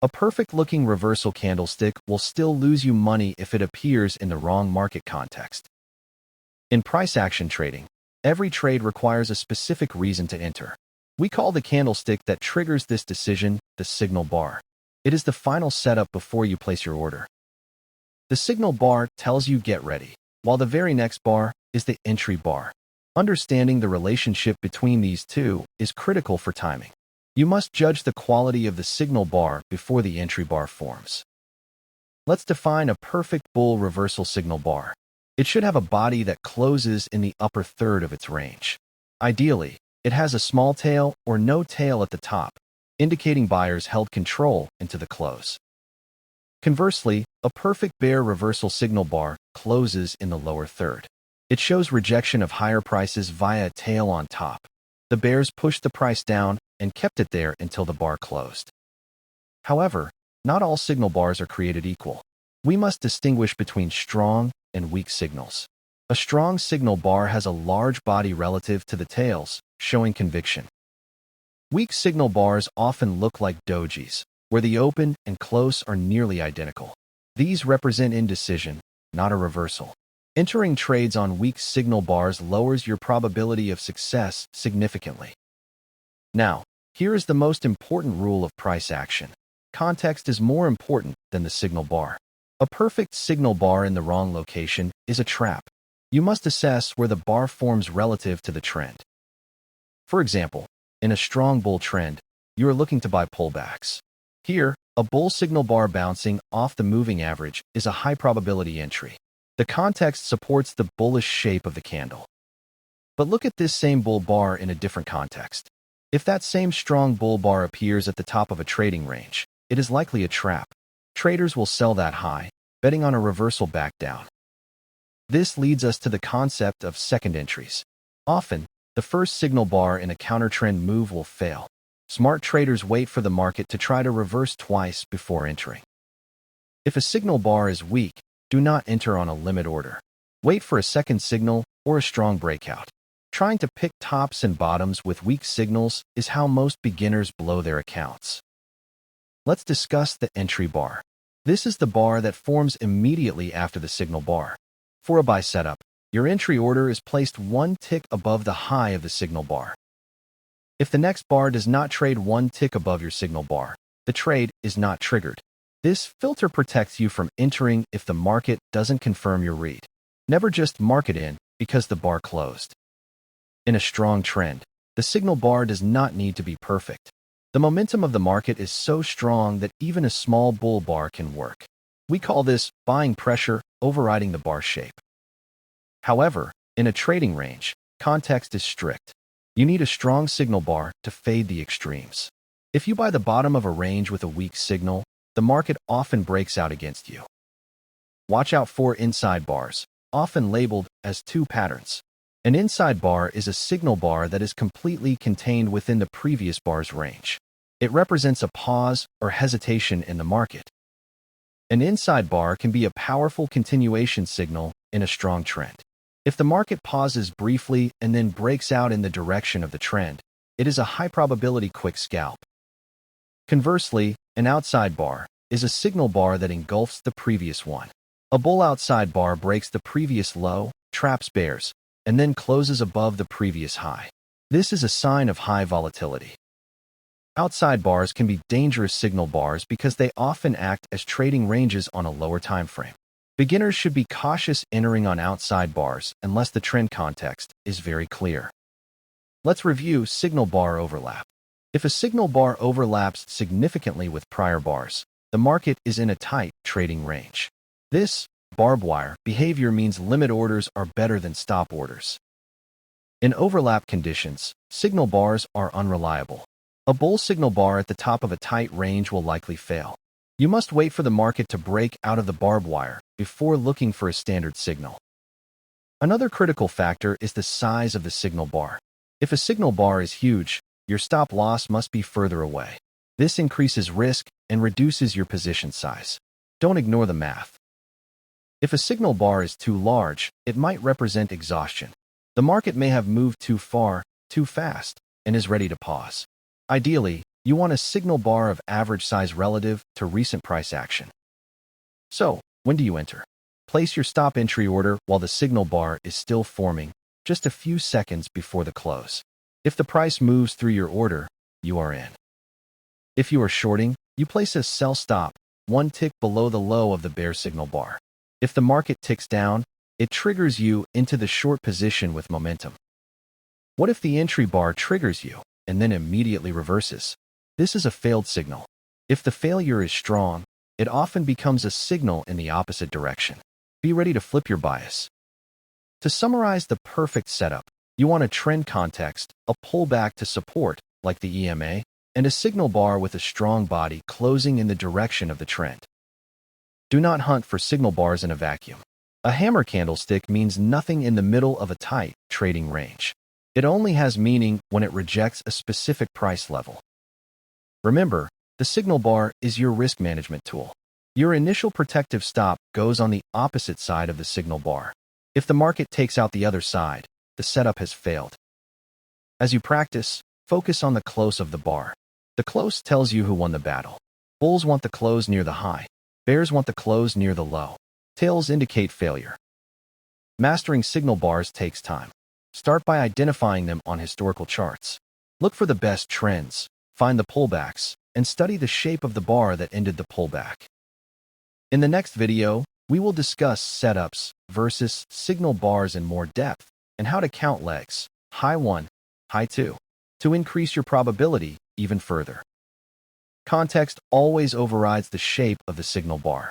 A perfect-looking reversal candlestick will still lose you money if it appears in the wrong market context. In price action trading, every trade requires a specific reason to enter. We call the candlestick that triggers this decision the signal bar. It is the final setup before you place your order. The signal bar tells you get ready, while the very next bar is the entry bar. Understanding the relationship between these two is critical for timing. You must judge the quality of the signal bar before the entry bar forms. Let's define a perfect bull reversal signal bar. It should have a body that closes in the upper third of its range. Ideally, it has a small tail or no tail at the top, indicating buyers held control into the close. Conversely, a perfect bear reversal signal bar closes in the lower third. It shows rejection of higher prices via a tail on top. The bears pushed the price down and kept it there until the bar closed. However, not all signal bars are created equal. We must distinguish between strong and weak signals. A strong signal bar has a large body relative to the tails, showing conviction. Weak signal bars often look like dojis, where the open and close are nearly identical. These represent indecision, not a reversal. Entering trades on weak signal bars lowers your probability of success significantly. Now, here is the most important rule of price action. Context is more important than the signal bar. A perfect signal bar in the wrong location is a trap. You must assess where the bar forms relative to the trend. For example, in a strong bull trend, you are looking to buy pullbacks. Here, a bull signal bar bouncing off the moving average is a high probability entry. The context supports the bullish shape of the candle. But look at this same bull bar in a different context. If that same strong bull bar appears at the top of a trading range, it is likely a trap. Traders will sell that high, betting on a reversal back down. This leads us to the concept of second entries. Often, the first signal bar in a counter-trend move will fail. Smart traders wait for the market to try to reverse twice before entering. If a signal bar is weak, do not enter on a limit order. Wait for a second signal or a strong breakout. Trying to pick tops and bottoms with weak signals is how most beginners blow their accounts. Let's discuss the entry bar. This is the bar that forms immediately after the signal bar. For a buy setup, your entry order is placed one tick above the high of the signal bar. If the next bar does not trade one tick above your signal bar, the trade is not triggered. This filter protects you from entering if the market doesn't confirm your read. Never just mark it in because the bar closed. In a strong trend, the signal bar does not need to be perfect. The momentum of the market is so strong that even a small bull bar can work. We call this buying pressure overriding the bar shape. However, in a trading range, context is strict. You need a strong signal bar to fade the extremes. If you buy the bottom of a range with a weak signal, the market often breaks out against you. Watch out for inside bars, often labeled as two patterns. An inside bar is a signal bar that is completely contained within the previous bar's range. It represents a pause or hesitation in the market. An inside bar can be a powerful continuation signal in a strong trend. If the market pauses briefly and then breaks out in the direction of the trend, it is a high probability quick scalp. Conversely, an outside bar is a signal bar that engulfs the previous one. A bull outside bar breaks the previous low, traps bears, and then closes above the previous high. This is a sign of high volatility. Outside bars can be dangerous signal bars because they often act as trading ranges on a lower time frame. Beginners should be cautious entering on outside bars unless the trend context is very clear. Let's review signal bar overlap. If a signal bar overlaps significantly with prior bars, the market is in a tight trading range. This barbed wire behavior means limit orders are better than stop orders. In overlap conditions, signal bars are unreliable. A bull signal bar at the top of a tight range will likely fail. You must wait for the market to break out of the barbed wire before looking for a standard signal. Another critical factor is the size of the signal bar. If a signal bar is huge, your stop loss must be further away. This increases risk and reduces your position size. Don't ignore the math. If a signal bar is too large, it might represent exhaustion. The market may have moved too far, too fast, and is ready to pause. Ideally, You want a signal bar of average size relative to recent price action. So, when do you enter? Place your stop entry order while the signal bar is still forming, just a few seconds before the close. If the price moves through your order, you are in. If you are shorting, you place a sell stop, one tick below the low of the bear signal bar. If the market ticks down, it triggers you into the short position with momentum. What if the entry bar triggers you and then immediately reverses? This is a failed signal. If the failure is strong, it often becomes a signal in the opposite direction. Be ready to flip your bias. To summarize the perfect setup, you want a trend context, a pullback to support, like the EMA, and a signal bar with a strong body closing in the direction of the trend. Do not hunt for signal bars in a vacuum. A hammer candlestick means nothing in the middle of a tight trading range. It only has meaning when it rejects a specific price level. Remember, the signal bar is your risk management tool. Your initial protective stop goes on the opposite side of the signal bar. If the market takes out the other side, the setup has failed. As you practice, focus on the close of the bar. The close tells you who won the battle. Bulls want the close near the high. Bears want the close near the low. Tails indicate failure. Mastering signal bars takes time. Start by identifying them on historical charts. Look for the best trends, find the pullbacks, and study the shape of the bar that ended the pullback. In the next video, we will discuss setups versus signal bars in more depth and how to count legs, high 1, high 2, to increase your probability even further. Context always overrides the shape of the signal bar.